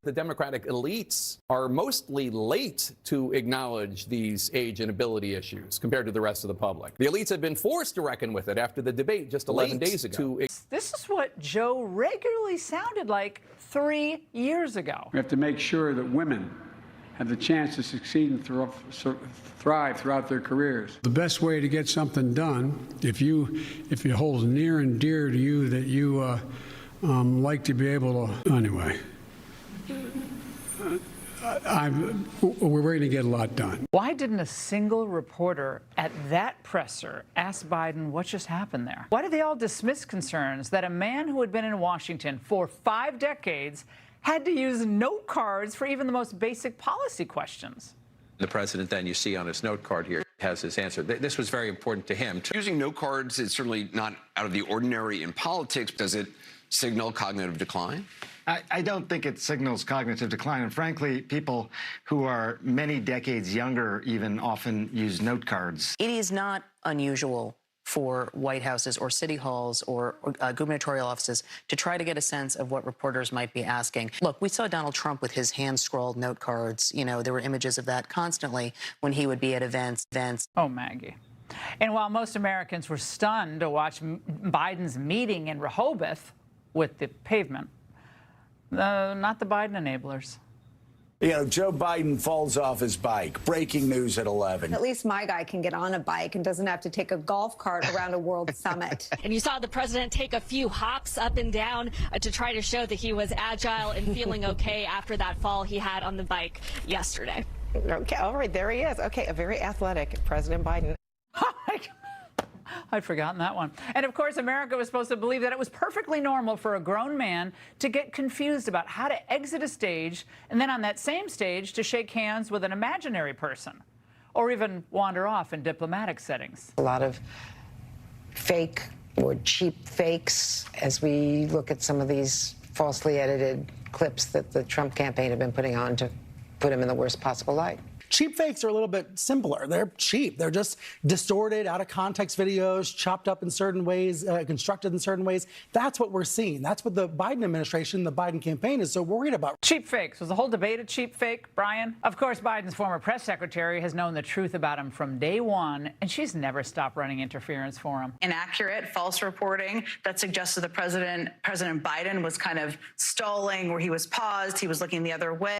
The Democratic elites are mostly late to acknowledge these age and ability issues compared to the rest of the public. The elites have been forced to reckon with it after the debate just 11 days ago. This is what Joe regularly sounded like 3 years ago. We have to make sure that women have the chance to succeed and thrive throughout their careers. The best way to get something done, if it holds near and dear to you that you like to be able to, anyway. We're going to get a lot done. Why didn't a single reporter at that presser ask Biden what just happened there? Why did they all dismiss concerns that a man who had been in Washington for 5 decades had to use note cards for even the most basic policy questions? The president, then, you see on his note card here, has his answer. This was very important to him. Using note cards is certainly not out of the ordinary in politics. Does it signal cognitive decline? I don't think it signals cognitive decline. And frankly, people who are many decades younger even often use note cards. It is not unusual for White Houses or city halls or gubernatorial offices to try to get a sense of what reporters might be asking. Look, we saw Donald Trump with his hand-scrawled note cards. You know, there were images of that constantly when he would be at events. Oh, Maggie. And while most Americans were stunned to watch Biden's meeting in Rehoboth with the pavement, not the Biden enablers. You know, Joe Biden falls off his bike. Breaking news at 11. At least my guy can get on a bike and doesn't have to take a golf cart around a world summit. And you saw the president take a few hops up and down to try to show that he was agile and feeling okay after that fall he had on the bike yesterday. Okay, all right, there he is. Okay, a very athletic President Biden. I'd forgotten that one. And of course, America was supposed to believe that it was perfectly normal for a grown man to get confused about how to exit a stage and then on that same stage to shake hands with an imaginary person or even wander off in diplomatic settings. A lot of fake or cheap fakes as we look at some of these falsely edited clips that the Trump campaign have been putting on to put him in the worst possible light. Cheap fakes are a little bit simpler. They're cheap. They're just distorted, out of context videos, chopped up in certain ways, constructed in certain ways. That's what we're seeing. That's what the Biden administration, the Biden campaign is so worried about. Cheap fakes. Was the whole debate a cheap fake, Brian? Of course, Biden's former press secretary has known the truth about him from day one, and she's never stopped running interference for him. Inaccurate, false reporting that suggested President Biden was kind of stalling, where he was paused, he was looking the other way.